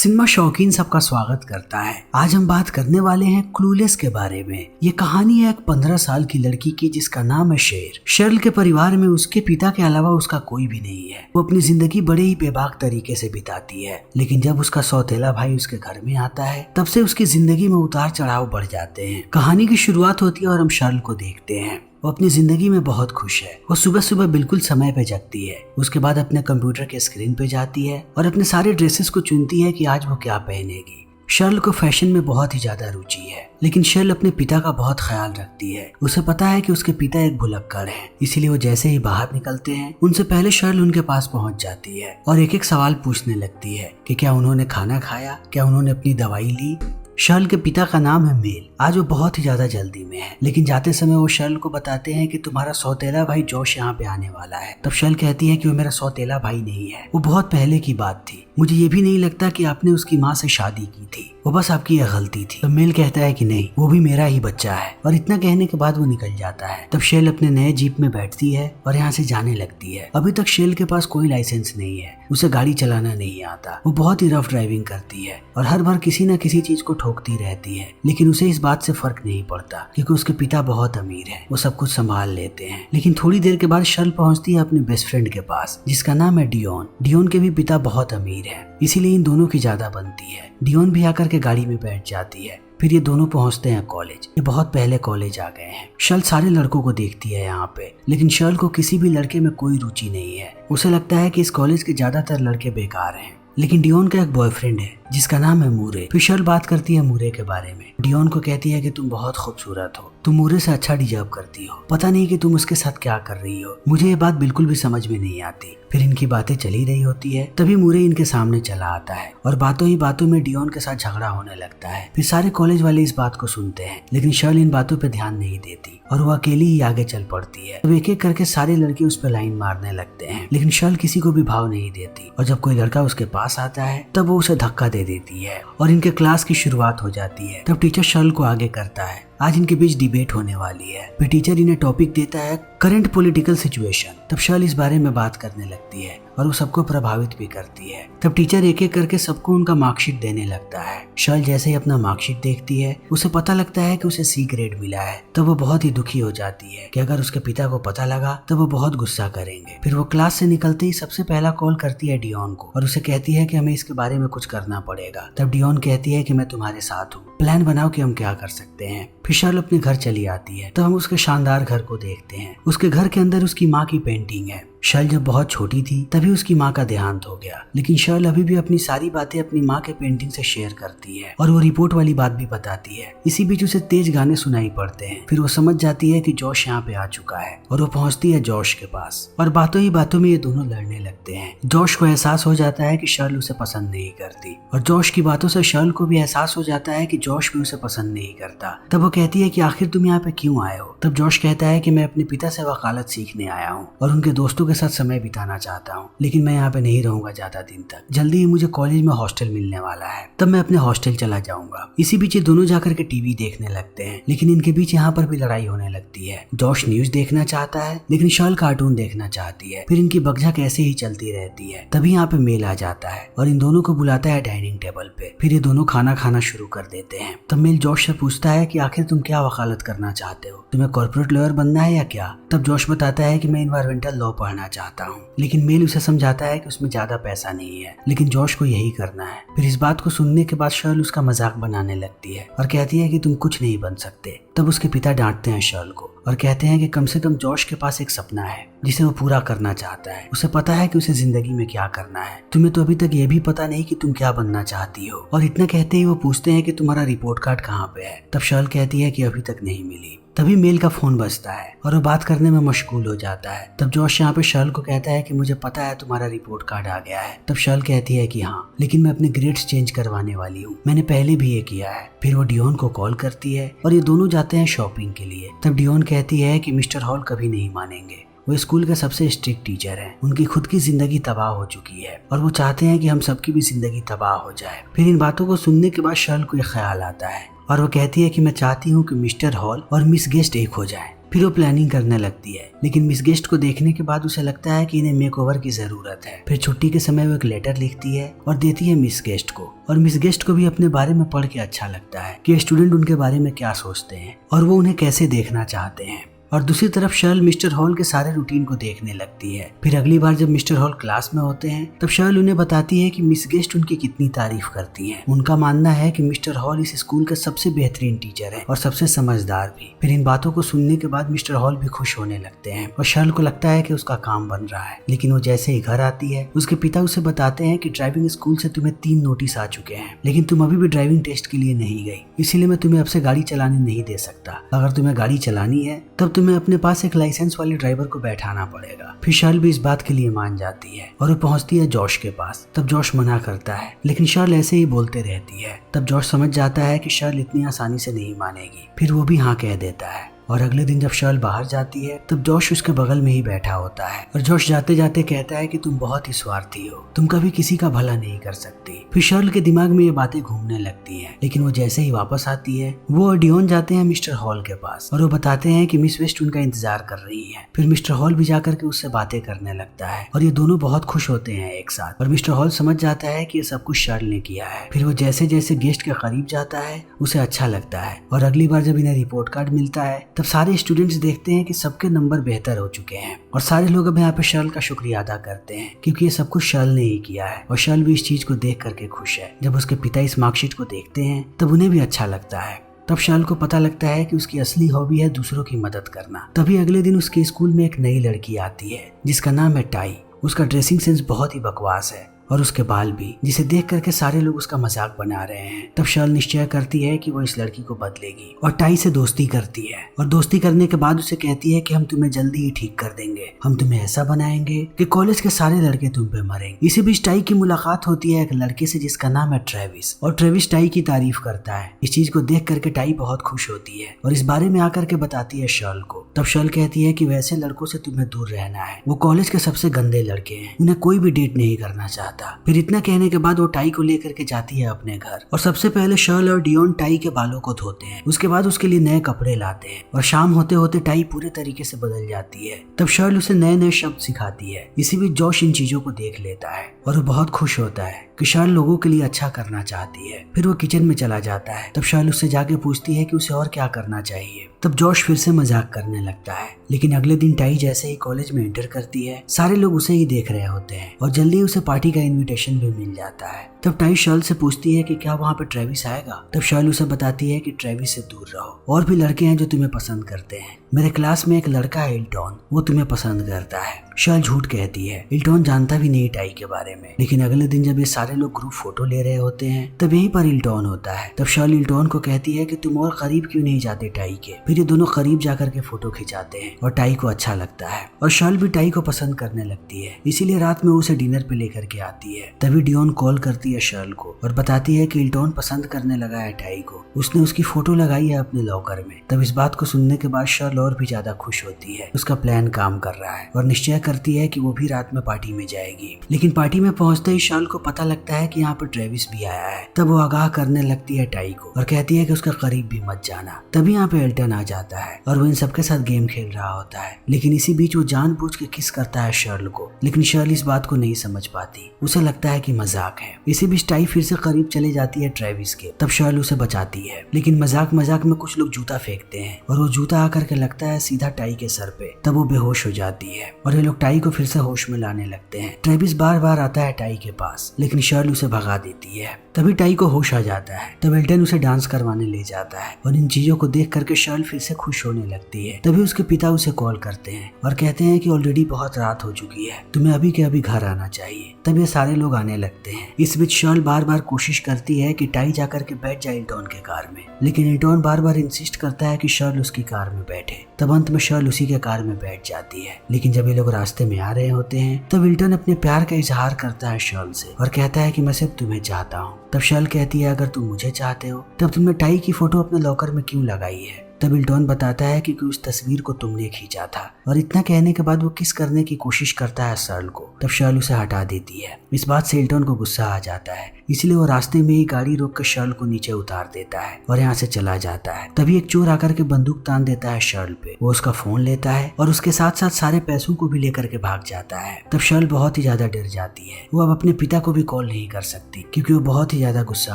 Cinema शौकीन सबका स्वागत करता है। आज हम बात करने वाले हैं क्लूलेस के बारे में। ये कहानी है एक 15 साल की लड़की की जिसका नाम है शेर। शर्ल के परिवार में उसके पिता के अलावा उसका कोई भी नहीं है। वो अपनी जिंदगी बड़े ही बेबाक तरीके से बिताती है, लेकिन जब उसका सौतेला भाई उसके घर में आता है तब से उसकी जिंदगी में उतार चढ़ाव बढ़ जाते हैं। कहानी की शुरुआत होती है और हम शर्ल को देखते हैं। वो अपनी जिंदगी में बहुत खुश है। वो सुबह सुबह बिल्कुल समय पे जगती है, उसके बाद अपने कंप्यूटर के स्क्रीन पे जाती है और अपने सारे ड्रेसेस को चुनती है कि आज वो क्या पहनेगी। शर्ल को फैशन में बहुत ही ज्यादा रुचि है, लेकिन शर्ल अपने पिता का बहुत ख्याल रखती है। उसे पता है कि उसके पिता एक भुलक्कड़ हैं, इसीलिए वो जैसे ही बाहर निकलते हैं उनसे पहले शर्ल उनके पास पहुंच जाती है और एक एक सवाल पूछने लगती है कि क्या उन्होंने खाना खाया, क्या उन्होंने अपनी दवाई ली। शर्ल के पिता का नाम है मेल। आज वो बहुत ही ज्यादा जल्दी में है, लेकिन जाते समय वो शर्ल को बताते हैं कि तुम्हारा सौतेला भाई जोश यहाँ पे आने वाला है। तब शर्ल कहती है कि वो मेरा सौतेला भाई नहीं है, वो बहुत पहले की बात थी। मुझे ये भी नहीं लगता कि आपने उसकी माँ से शादी की थी, वो बस आपकी यह गलती थी। तब मेल कहता है कि नहीं, वो भी मेरा ही बच्चा है, और इतना कहने के बाद वो निकल जाता है। तब शेल अपने नए जीप में बैठती है और यहाँ से जाने लगती है। अभी तक शेल के पास कोई लाइसेंस नहीं है, उसे गाड़ी चलाना नहीं आता। वो बहुत ही रफ ड्राइविंग करती है और हर बार किसी न किसी चीज को ठोकती रहती है, लेकिन उसे इस बात से फर्क नहीं पड़ता क्योंकि उसके पिता बहुत अमीर है, वो सब कुछ संभाल लेते हैं। लेकिन थोड़ी देर के बाद शर्ल पहुंचती है अपने बेस्ट फ्रेंड के पास जिसका नाम है डियोन। डियोन के भी पिता बहुत अमीर है, इसीलिए इन दोनों की ज्यादा बनती है। डियोन भी आकर के गाड़ी में बैठ जाती है। फिर ये दोनों पहुंचते हैं कॉलेज। ये बहुत पहले कॉलेज आ गए हैं। शर्ल सारे लड़कों को देखती है यहाँ पे, लेकिन शर्ल को किसी भी लड़के में कोई रुचि नहीं है। उसे लगता है कि इस कॉलेज के ज्यादातर लड़के बेकार हैं। लेकिन डियोन का एक बॉयफ्रेंड है जिसका नाम है मूरे। फिर शर्ल बात करती है मूरे के बारे में। डियोन को कहती है कि तुम बहुत खूबसूरत हो, तुम मूरे से अच्छा डिजर्व करती हो, पता नहीं कि तुम उसके साथ क्या कर रही हो। मुझे ये बात बिल्कुल भी समझ में नहीं आती। फिर इनकी बातें चली रही होती है, तभी मूरे इनके सामने चला आता है और बातों ही बातों में डियोन के साथ झगड़ा होने लगता है। फिर सारे कॉलेज वाले इस बात को सुनते हैं, लेकिन शर्ल इन बातों पे ध्यान नहीं देती और वो अकेली ही आगे चल पड़ती है। अब एक एक करके सारे लड़के उस पर लाइन मारने लगते हैं, लेकिन शर्ल किसी को भी भाव नहीं देती और जब कोई लड़का उसके पास आता है तब वो उसे धक्का दे देती है और इनके क्लास की शुरुआत हो जाती है। तब टीचर शर्ल को आगे करता है। आज इनके बीच डिबेट होने वाली है। फिर टीचर इन्हें टॉपिक देता है करंट पॉलिटिकल सिचुएशन। तब शर्ल इस बारे में बात करने लगती है और वो सबको प्रभावित भी करती है। तब टीचर एक एक करके सबको उनका मार्कशीट देने लगता है। शर्ल जैसे ही अपना मार्कशीट देखती है उसे पता लगता है कि उसे सी ग्रेड मिला है। तब वो बहुत ही दुखी हो जाती है कि अगर उसके पिता को पता लगा तो वो बहुत गुस्सा करेंगे। फिर वो क्लास से निकलते ही सबसे पहला कॉल करती है डियोन को और उसे कहती है कि हमें इसके बारे में कुछ करना पड़ेगा। तब डियोन कहती है कि मैं तुम्हारे साथ हूँ, प्लान बनाओ कि हम क्या कर सकते हैं। फिर शर्ल अपने घर चली आती है। तो हम उसके शानदार घर को देखते हैं। उसके घर के अंदर उसकी माँ की पेंटिंग है। शर्ल जब बहुत छोटी थी तभी उसकी माँ का देहांत हो गया, लेकिन शर्ल अभी भी अपनी सारी बातें अपनी माँ के पेंटिंग से शेयर करती है और वो रिपोर्ट वाली बात भी बताती है। इसी बीच उसे तेज गाने सुनाई पड़ते हैं। फिर वो समझ जाती है कि जोश यहाँ पे आ चुका है और वो पहुंचती है जोश के पास और बातों ही बातों में ये दोनों लड़ने लगते हैं। जोश को एहसास हो जाता है कि शर्ल उसे पसंद नहीं करती और जोश की बातों से शर्ल को भी एहसास हो जाता है कि जोश भी उसे पसंद नहीं करता। तब वो कहती है कि आखिर तुम यहाँ पे क्यों आए हो। तब जोश कहता है कि मैं अपने पिता से वकालत सीखने आया हूँ और उनके दोस्तों के साथ समय बिताना चाहता हूँ, लेकिन मैं यहाँ पे नहीं रहूंगा ज्यादा दिन तक। जल्दी ही मुझे कॉलेज में हॉस्टल मिलने वाला है, तब मैं अपने हॉस्टल चला जाऊंगा। इसी बीच ये दोनों जाकर के टीवी देखने लगते हैं, लेकिन इनके बीच यहाँ पर भी लड़ाई होने लगती है। जोश न्यूज देखना चाहता है लेकिन शर्ल कार्टून देखना चाहती है। फिर इनकी बकझक ऐसे ही चलती रहती है। तभी यहाँ पे मेल आ जाता है और इन दोनों को बुलाता है डाइनिंग टेबल पे। फिर ये दोनों खाना खाना शुरू कर देते हैं। तब मेल जोश से पूछता है कि आखिर तुम क्या वकालत करना चाहते हो, तुम्हें कॉर्पोरेट लॉयर बनना है या क्या। तब जोश बताता है कि मैं इन्वायरमेंटल लॉ पढ़ना चाहता हूँ, लेकिन मेल उसे समझाता है कि उसमें ज्यादा पैसा नहीं है, लेकिन जोश को यही करना है। फिर इस बात को सुनने के बाद शर्ल उसका मजाक बनाने लगती है और कहती है कि तुम कुछ नहीं बन सकते। तब उसके पिता डांटते हैं शर्ल को और कहते हैं कि कम से कम जोश के पास एक सपना है जिसे वो पूरा करना चाहता है। उसे पता है कि उसे जिंदगी में क्या करना है। तुम्हें तो अभी तक ये भी पता नहीं कि तुम क्या बनना चाहती हो। और इतना कहते ही वो पूछते हैं कि तुम्हारा रिपोर्ट कार्ड कहाँ पे है। तब शर्ल कहती है कि अभी तक नहीं मिली। तभी मेल का फोन बजता है और वो बात करने में मशगूल हो जाता है। तब जोश यहाँ पे शर्ल को कहता है कि मुझे पता है तुम्हारा रिपोर्ट कार्ड आ गया है। तब शर्ल कहती है कि हाँ, लेकिन मैं अपने ग्रेड्स चेंज करवाने वाली हूँ, मैंने पहले भी ये किया है। फिर वो डियोन को कॉल करती है और ये दोनों जाते हैं शॉपिंग के लिए। तब डियोन कहती है कि मिस्टर हॉल कभी नहीं मानेंगे, वो स्कूल के सबसे स्ट्रिक्ट टीचर हैं। उनकी खुद की जिंदगी तबाह हो चुकी है और वो चाहते हैं कि हम सबकी भी जिंदगी तबाह हो जाए। फिर इन बातों को सुनने के बाद शर्ल को एक ख्याल आता है और वो कहती है कि मैं चाहती हूँ कि मिस्टर हॉल और मिस गेस्ट एक हो जाएं। फिर वो प्लानिंग करने लगती है, लेकिन मिस गेस्ट को देखने के बाद उसे लगता है कि इन्हें मेकओवर की जरूरत है। फिर छुट्टी के समय वो एक लेटर लिखती है और देती है मिस गेस्ट को, और मिस गेस्ट को भी अपने बारे में पढ़ के अच्छा लगता है कि स्टूडेंट उनके बारे में क्या सोचते हैं और वो उन्हें कैसे देखना चाहते हैं। और दूसरी तरफ शर्ल मिस्टर हॉल के सारे रूटीन को देखने लगती है। फिर अगली बार जब मिस्टर हॉल क्लास में होते हैं तब शर्ल उन्हें बताती है कि मिस गेस्ट उनकी कितनी तारीफ करती हैं। उनका मानना है कि मिस्टर हॉल इस स्कूल के सबसे बेहतरीन टीचर है और सबसे समझदार भी। फिर इन बातों को सुनने के बाद मिस्टर हॉल भी खुश होने लगते हैं और शर्ल को लगता है कि उसका काम बन रहा है। लेकिन वो जैसे ही घर आती है उसके पिता उसे बताते हैं कि ड्राइविंग स्कूल से तुम्हें 3 नोटिस आ चुके हैं, लेकिन तुम अभी भी ड्राइविंग टेस्ट के लिए नहीं गई, इसीलिए मैं तुम्हें अब से गाड़ी चलाने नहीं दे सकता। अगर तुम्हें गाड़ी चलानी है तब तुम्हें अपने पास एक लाइसेंस वाले ड्राइवर को बैठाना पड़ेगा। फिर शर्ल भी इस बात के लिए मान जाती है और वो पहुंचती है जॉश के पास। तब जॉश मना करता है, लेकिन शर्ल ऐसे ही बोलते रहती है। तब जॉश समझ जाता है कि शर्ल इतनी आसानी से नहीं मानेगी। फिर वो भी हाँ कह देता है। और अगले दिन जब शर्ल बाहर जाती है तब जॉश उसके बगल में ही बैठा होता है और जॉश जाते जाते कहता है कि तुम बहुत ही स्वार्थी हो, तुम कभी किसी का भला नहीं कर सकती। फिर शर्ल के दिमाग में ये बातें घूमने लगती हैं, लेकिन वो जैसे ही वापस आती है वो और डियोन जाते हैं मिस्टर हॉल के पास और वो बताते हैं कि मिस वेस्ट उनका इंतजार कर रही है। फिर मिस्टर हॉल भी जाकर के उससे बातें करने लगता है और ये दोनों बहुत खुश होते हैं एक साथ। और मिस्टर हॉल समझ जाता है कि ये सब कुछ शर्ल ने किया है। फिर वो जैसे जैसे गेस्ट के करीब जाता है उसे अच्छा लगता है। और अगली बार जब इन्हें रिपोर्ट कार्ड मिलता है तब सारे स्टूडेंट्स देखते हैं कि सबके नंबर बेहतर हो चुके हैं और सारे लोग अब यहाँ पे शर्ल का शुक्रिया अदा करते हैं क्योंकि ये सब कुछ शर्ल ने ही किया है। और शर्ल भी इस चीज को देख करके खुश है। जब उसके पिता इस मार्कशीट को देखते हैं तब उन्हें भी अच्छा लगता है। तब शर्ल को पता लगता है कि उसकी असली हॉबी है दूसरों की मदद करना। तभी अगले दिन उसके स्कूल में एक नई लड़की आती है जिसका नाम है टाई। उसका ड्रेसिंग सेंस बहुत ही बकवास है और उसके बाल भी, जिसे देख करके सारे लोग उसका मजाक बना रहे हैं। तब शर्ल निश्चय करती है कि वो इस लड़की को बदलेगी और टाई से दोस्ती करती है। और दोस्ती करने के बाद उसे कहती है कि हम तुम्हें जल्दी ही ठीक कर देंगे, हम तुम्हें ऐसा बनाएंगे कि कॉलेज के सारे लड़के तुम पे मरेंगे। इसी बीच टाई की मुलाकात होती है एक लड़के से जिसका नाम है ट्रेविस, और ट्रेविस टाई की तारीफ करता है। इस चीज को देख करके टाई बहुत खुश होती है और इस बारे में आकर के बताती है शर्ल को। तब शर्ल कहती है कि वैसे लड़कों से तुम्हें दूर रहना है, वो कॉलेज के सबसे गंदे लड़के हैं, उन्हें कोई भी डेट नहीं करना चाहता। फिर इतना कहने के बाद वो टाई को लेकर के जाती है अपने घर और सबसे पहले शर्ल और डियोन टाई के बालों को धोते हैं। उसके बाद उसके लिए नए कपड़े लाते हैं और शाम होते होते टाई पूरे तरीके से बदल जाती है। तब शर्ल उसे नए नए शब्द सिखाती है। इसी बीच जॉश इन चीजों को देख लेता है और वो बहुत खुश होता है कि शर्ल लोगों के लिए अच्छा करना चाहती है। फिर वो किचन में चला जाता है। तब शर्ल उससे जाके पूछती है कि उसे और क्या करना चाहिए। तब जॉश फिर से मजाक करने लगता है। लेकिन अगले दिन टाई जैसे ही कॉलेज में एंटर करती है सारे लोग उसे ही देख रहे होते हैं और जल्दी उसे पार्टी का इनविटेशन भी मिल जाता है। तब टाई शर्ल से पूछती है कि क्या वहाँ पे ट्रेविस आएगा। तब शर्ल उसे बताती है कि ट्रेविस से दूर रहो, और भी लड़के हैं जो तुम्हें पसंद करते हैं। मेरे क्लास में एक लड़का है इल्टॉन, वो तुम्हें पसंद करता है। शर्ल झूठ कहती है, इल्टॉन जानता भी नहीं टाई के बारे में। लेकिन अगले दिन जब ये सारे लोग ग्रुप फोटो ले रहे होते हैं तब यहीं पर इल्टॉन होता है। तब शर्ल इल्टॉन को कहती है कि तुम और करीब क्यों नहीं जाते टाई के। फिर ये दोनों करीब जाकर के फोटो खिंचाते हैं और टाई को अच्छा लगता है और शर्ल भी टाई को पसंद करने लगती है, इसीलिए रात में उसे डिनर पे लेकर के आती है। तभी डियोन कॉल करती है शर्ल को और बताती है कि इल्टॉन पसंद करने लगा है टाई को, उसने उसकी फोटो लगाई है अपने लॉकर में। तब इस बात को सुनने के बाद शर्ल और भी ज्यादा खुश होती है। उसका प्लान काम कर रहा है और निश्चय करती है कि वो भी रात में पार्टी में जाएगी। लेकिन पार्टी में पहुंचते ही शर्ल को पता लगता है कि यहाँ पर ट्रेविस भी आया है। तब वो आगाह करने लगती है टाई को और कहती है कि उसके करीब भी मत जाना। तभी यहाँ पे एल्टन आ जाता है और वो इन सबके साथ गेम खेल रहा होता है। लेकिन इसी बीच वो जानबूझ के किस करता है शर्ल को, लेकिन शर्ल इस बात को नहीं समझ पाती, उसे लगता है कि मजाक है। इसी बीच टाई फिर से करीब चले जाती है ट्रेविस के। तब शर्ल उसे बचाती है, लेकिन मजाक मजाक में कुछ लोग जूता फेंकते हैं और वो जूता आकर के लगता है सीधा टाई के सर पे। तब वो बेहोश हो जाती है और ये लोग टाई को फिर से होश में लाने लगते हैं। ट्रेविस बार बार आता है टाई के पास, लेकिन शर्ल उसे भगा देती है। तभी टाई को होश आ जाता है। तब एल्टन उसे डांस करवाने ले जाता है और इन चीजों को देख करके शर्ल फिर से खुश होने लगती है। तभी उसके पिता उसे कॉल करते हैं और कहते हैं कि ऑलरेडी बहुत रात हो चुकी है, तुम्हें अभी के अभी घर आना चाहिए। तब ये सारे लोग आने लगते हैं। इस बीच शर्ल बार बार कोशिश करती है कि टाई जाकर के बैठ जाए इल्टॉन के कार में, लेकिन इल्टॉन बार बार इंसिस्ट करता है कि शर्ल उसकी कार में बैठे। तब अंत में शर्ल उसी के कार में बैठ जाती है। लेकिन जब ये लोग रास्ते में आ रहे होते हैं तब इल्टन अपने प्यार का इजहार करता है शर्ल से और कहता है कि मैं सिर्फ तुम्हें चाहता हूँ। तब शर्ल कहती है, अगर तुम मुझे चाहते हो तब तुमने टाई की फोटो अपने लॉकर में क्यों लगाई है। तब इल्टॉन बताता है कि उस तस्वीर को तुमने खींचा था, और इतना कहने के बाद वो किस करने की कोशिश करता है शर्ल को। तब शर्ल उसे हटा देती है। इस बात से इल्टॉन को गुस्सा आ जाता है, इसलिए वो रास्ते में ही गाड़ी रोक कर शर्ल को नीचे उतार देता है और यहाँ से चला जाता है। तभी एक चोर आकर के बंदूक तान देता है शर्ल पे। वो उसका फोन लेता है और उसके साथ साथ सारे पैसों को भी लेकर के भाग जाता है। तब शर्ल बहुत ही ज्यादा डर जाती है। वो अब अपने पिता को भी कॉल नहीं कर सकती क्योंकि वो बहुत ही ज्यादा गुस्सा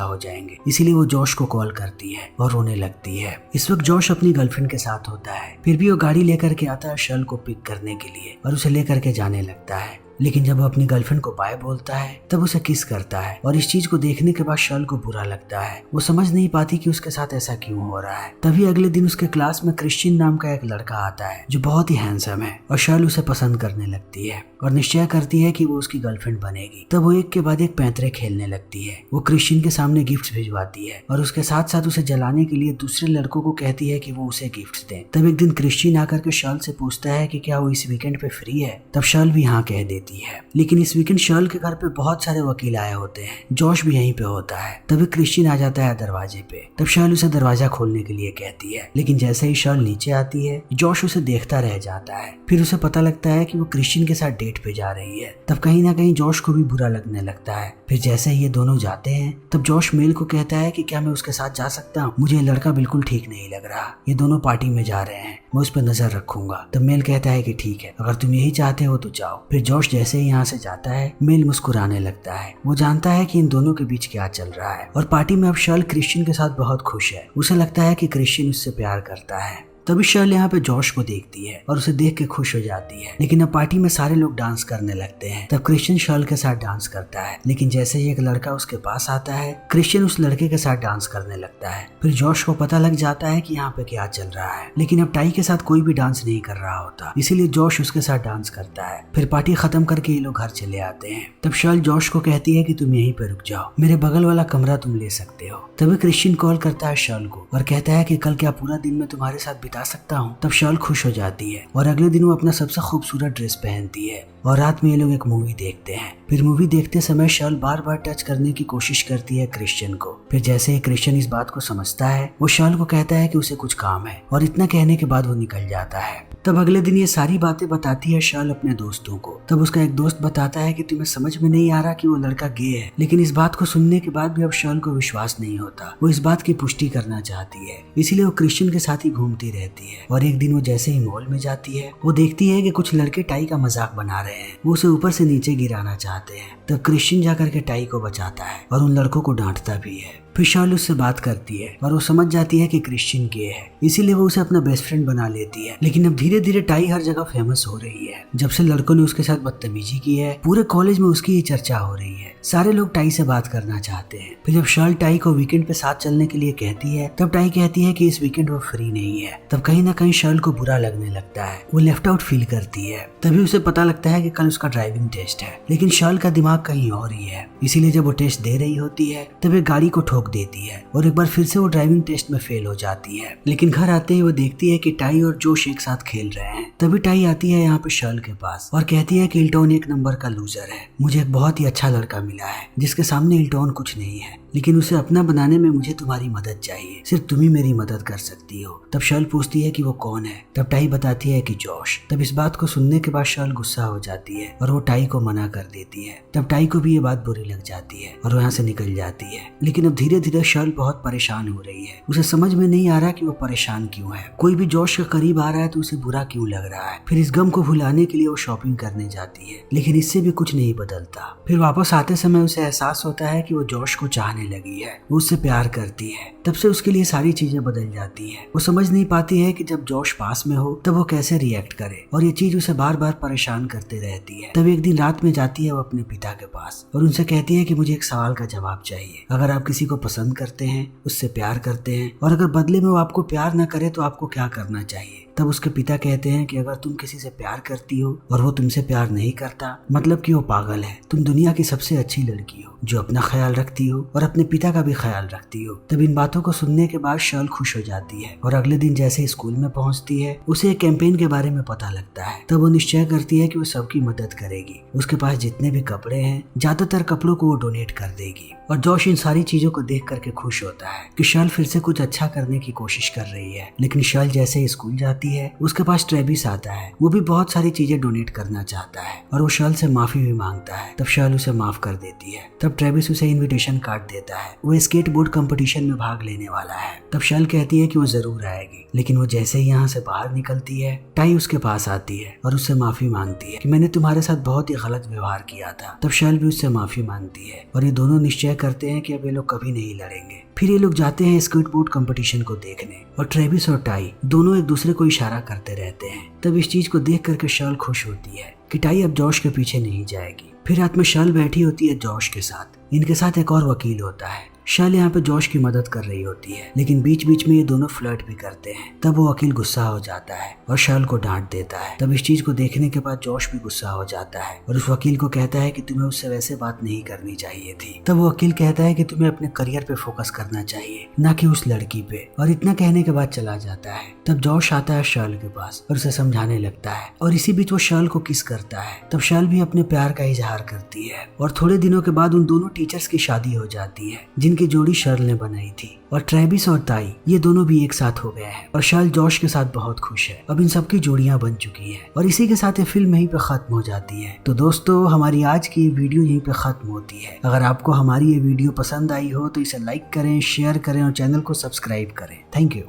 हो जाएंगे। इसीलिए वो जॉश को कॉल करती है और रोने लगती है। इस वक्त जॉश अपनी गर्लफ्रेंड के साथ होता है, फिर भी वो गाड़ी लेकर के आता है शर्ल को पिक करने के लिए और उसे लेकर के जाने लगता है। लेकिन जब वो अपनी गर्लफ्रेंड को बाय बोलता है तब उसे किस करता है, और इस चीज को देखने के बाद शर्ल को बुरा लगता है। वो समझ नहीं पाती कि उसके साथ ऐसा क्यों हो रहा है। तभी अगले दिन उसके क्लास में क्रिश्चियन नाम का एक लड़का आता है जो बहुत ही हैंडसम है, और शर्ल उसे पसंद करने लगती है और निश्चय करती है कि वो उसकी गर्लफ्रेंड बनेगी। तब वो एक के बाद एक पैंतरे खेलने लगती है। वो क्रिश्चियन के सामने गिफ्ट भिजवाती है और उसके साथ साथ उसे जलाने के लिए दूसरे लड़कों को कहती है कि वो उसे गिफ्ट दें। तब एक दिन क्रिश्चियन आकर के शर्ल से पूछता है कि क्या वो इस वीकेंड पे फ्री है। तब शर्ल भी हाँ कह देती है। लेकिन इस वीकेंड शर्ल के घर पे बहुत सारे वकील आए होते हैं। जॉश भी यहीं पे होता है। तभी क्रिश्चियन आ जाता है दरवाजे पे। तब शर्ल उसे दरवाजा खोलने के लिए कहती है, लेकिन जैसे ही शर्ल नीचे आती है जॉश उसे देखता रह जाता है। फिर उसे पता लगता है कि वो क्रिश्चियन के साथ डेट पे जा रही है। तब कहीं ना कहीं जॉश को भी बुरा लगने लगता है। फिर जैसे ही ये दोनों जाते हैं तब जॉश मेल को कहता है कि क्या मैं उसके साथ जा सकता हूँ, मुझे ये लड़का बिल्कुल ठीक नहीं लग रहा। ये दोनों पार्टी में जा रहे हैं, मैं उस पर नजर रखूंगा। तब मेल कहता है कि ठीक है, अगर तुम यही चाहते हो तो जाओ। फिर जॉश जैसे ही यहाँ से जाता है मेल मुस्कुराने लगता है। वो जानता है कि इन दोनों के बीच क्या चल रहा है, और पार्टी में अब शर्ल क्रिश्चियन के साथ बहुत खुश है। उसे लगता है कि क्रिश्चियन उससे प्यार करता है। तभी शर्ल यहाँ पे जॉश को देखती है और उसे देख के खुश हो जाती है। लेकिन अब पार्टी में सारे लोग डांस करने लगते हैं। तब क्रिश्चियन शर्ल के साथ डांस करता है, लेकिन जैसे ही एक लड़का उसके पास आता है क्रिश्चियन उस लड़के के साथ डांस करने लगता है। फिर जॉश को पता लग जाता है कि यहाँ पे क्या चल रहा है, लेकिन अब टाई के साथ कोई भी डांस नहीं कर रहा होता, इसीलिए जॉश उसके साथ डांस करता है। फिर पार्टी खत्म करके ये लोग घर चले आते हैं। तब शर्ल जॉश को कहती है कि तुम यहीं पे रुक जाओ, मेरे बगल वाला कमरा तुम ले सकते हो। तभी क्रिश्चियन कॉल करता है शर्ल को और कहता है कि कल क्या पूरा दिन मैं तुम्हारे साथ बिता सकता हूँ। तब शर्ल खुश हो जाती है और अगले दिन वो अपना सबसे खूबसूरत ड्रेस पहनती है और रात में ये लोग एक मूवी देखते हैं। फिर मूवी देखते समय शर्ल बार बार टच करने की कोशिश करती है क्रिश्चियन को। फिर जैसे ही क्रिश्चियन इस बात को समझता है वो शर्ल को कहता है कि उसे कुछ काम है, और इतना कहने के बाद वो निकल जाता है। तब अगले दिन ये सारी बातें बताती है शर्ल अपने दोस्तों को। तब उसका एक दोस्त बताता है कि तुम्हें समझ में नहीं आ रहा कि वो लड़का गे है। लेकिन इस बात को सुनने के बाद भी अब शर्ल को विश्वास नहीं होता। वो इस बात की पुष्टि करना चाहती है, इसीलिए वो क्रिश्चियन के साथ ही घूमती रहती है। और एक दिन वो जैसे ही मॉल में जाती है वो देखती है कि कुछ लड़के टाई का मजाक बना रहे हैं। वो उसे ऊपर से नीचे गिराना चाहते हैं। तब क्रिश्चियन जाकर के टाई को बचाता है और उन लड़कों को डांटता भी है। फिर शर्ल उससे बात करती है और वो समझ जाती है कि क्रिश्चियन गे है, इसीलिए वो उसे अपना बेस्ट फ्रेंड बना लेती है। लेकिन अब धीरे धीरे टाई हर जगह फेमस हो रही है। जब से लड़कों ने उसके साथ बदतमीजी की है पूरे कॉलेज में उसकी ही चर्चा हो रही है। सारे लोग टाई से बात करना चाहते हैं। फिर जब शर्ल टाई को वीकेंड पे साथ चलने के लिए कहती है तब टाई कहती है कि इस वीकेंड वो फ्री नहीं है। तब कहीं ना कहीं शर्ल को बुरा लगने लगता है, वो लेफ्ट आउट फील करती है। तभी उसे पता लगता है कि कल उसका ड्राइविंग टेस्ट है, लेकिन शर्ल का दिमाग कहीं और ही है। इसीलिए जब वो टेस्ट दे रही होती है तब एक गाड़ी को ठोक देती है और एक बार फिर से वो ड्राइविंग टेस्ट में फेल हो जाती है। लेकिन घर आते ही वो देखती है कि टाई और जोश एक साथ खेल रहे हैं। तभी टाई आती है यहाँ पे शर्ल के पास और कहती है कि इल्टॉन एक नंबर का लूजर है। मुझे एक बहुत ही अच्छा लड़का मिला है जिसके सामने इल्टॉन कुछ नहीं है, लेकिन उसे अपना बनाने में मुझे तुम्हारी मदद चाहिए। सिर्फ तुम ही मेरी मदद कर सकती हो। तब शर्ल पूछती है कि वो कौन है। तब टाई बताती है कि जॉश। तब इस बात को सुनने के बाद शर्ल गुस्सा हो जाती है और वो टाई को मना कर देती है। तब टाई को भी ये बात बुरी लग जाती है और वो यहाँ से निकल जाती है। लेकिन अब धीरे धीरे शर्ल बहुत परेशान हो रही है। उसे समझ में नहीं आ रहा कि वो परेशान क्यों है। कोई भी जॉश के करीब आ रहा है तो उसे बुरा क्यों लग रहा है। फिर इस गम को भुलाने के लिए वो शॉपिंग करने जाती है, लेकिन इससे भी कुछ नहीं बदलता। फिर वापस आते समय उसे एहसास होता है कि वो जॉश को चाहने लगी है, वो उससे प्यार करती है। तब से उसके लिए सारी चीजें बदल जाती हैं। वो समझ नहीं पाती है कि जब जॉश पास में हो तब वो कैसे रिएक्ट करे, और ये चीज उसे बार बार परेशान करते रहती है। तब एक दिन रात में जाती है वो अपने पिता के पास और उनसे कहती है कि मुझे एक सवाल का जवाब चाहिए। अगर आप किसी को पसंद करते हैं, उससे प्यार करते हैं, और अगर बदले में वो आपको प्यार न करे तो आपको क्या करना चाहिए। तब उसके पिता कहते हैं कि अगर तुम किसी से प्यार करती हो और वो तुमसे प्यार नहीं करता, मतलब कि वो पागल है। तुम दुनिया की सबसे अच्छी लड़की हो जो अपना ख्याल रखती हो और अपने अपने पिता का भी ख्याल रखती हो। तब इन बातों को सुनने के बाद शर्ल खुश हो जाती है और अगले दिन जैसे स्कूल में पहुंचती है उसे एक कैंपेन के बारे में पता लगता है। तब वो निश्चय करती है कि वो सबकी मदद करेगी। उसके पास जितने भी कपड़े हैं ज्यादातर कपड़ों को वो डोनेट कर देगी। और जॉश इन सारी चीजों को देख करके खुश होता है कि शर्ल फिर से कुछ अच्छा करने की कोशिश कर रही है। लेकिन शर्ल जैसे स्कूल जाती है उसके पास ट्रेविस आता है। वो भी बहुत सारी चीजें डोनेट करना चाहता है और वो शर्ल से माफी भी मांगता है। तब शर्ल उसे माफ कर देती है। तब ट्रेविस उसे इनविटेशन कार्ड देता है। वो स्केट बोर्ड कंपटीशन में भाग लेने वाला है। तब शर्ल कहती है कि वो जरूर आएगी। लेकिन वो जैसे ही यहाँ से बाहर निकलती है टाई उसके पास आती है और उससे माफी मांगती है कि मैंने तुम्हारे साथ बहुत ही गलत व्यवहार किया था। तब शर्ल भी उससे माफी मांगती है और ये दोनों निश्चय करते हैं कि अब ये लोग कभी नहीं लड़ेंगे। फिर ये लोग जाते हैं स्केटबोर्ड कंपटीशन को देखने और ट्रेविस और टाई दोनों एक दूसरे को इशारा करते रहते हैं। तब इस चीज को देख करके शर्ल खुश होती है कि टाई अब जॉश के पीछे नहीं जाएगी। फिर रात में शर्ल बैठी होती है जॉश के साथ। इनके साथ एक और वकील होता है। शर्ल यहाँ पे जॉश की मदद कर रही होती है लेकिन बीच बीच में ये दोनों फ्लर्ट भी करते हैं। तब वो वकील गुस्सा हो जाता है और शर्ल को डांट देता है। तब इस चीज को देखने के बाद जॉश भी गुस्सा हो जाता है और उस वकील को कहता है कि तुम्हें उससे वैसे बात नहीं करनी चाहिए थी। तब वो वकील कहता है कि तुम्हें अपने करियर पे फोकस करना चाहिए ना कि उस लड़की पे। और इतना कहने के बाद चला जाता है। तब जॉश आता है शर्ल के पास और उसे समझाने लगता है और इसी बीच वो शर्ल को किस करता है। तब शर्ल भी अपने प्यार का इजहार करती है और थोड़े दिनों के बाद उन दोनों टीचर्स की शादी हो जाती है जिनकी जोड़ी शर्ल ने बनाई थी। और ट्रेविस और टाई ये दोनों भी एक साथ हो गए हैं और शर्ल जॉश के साथ बहुत खुश है। अब इन सबकी जोड़ियां बन चुकी हैं और इसी के साथ ये फिल्म यहीं पे खत्म हो जाती है। तो दोस्तों हमारी आज की ये वीडियो यहीं पे खत्म होती है। अगर आपको हमारी ये वीडियो पसंद आई हो तो इसे लाइक करें, शेयर करें और चैनल को सब्सक्राइब करें। Thank you.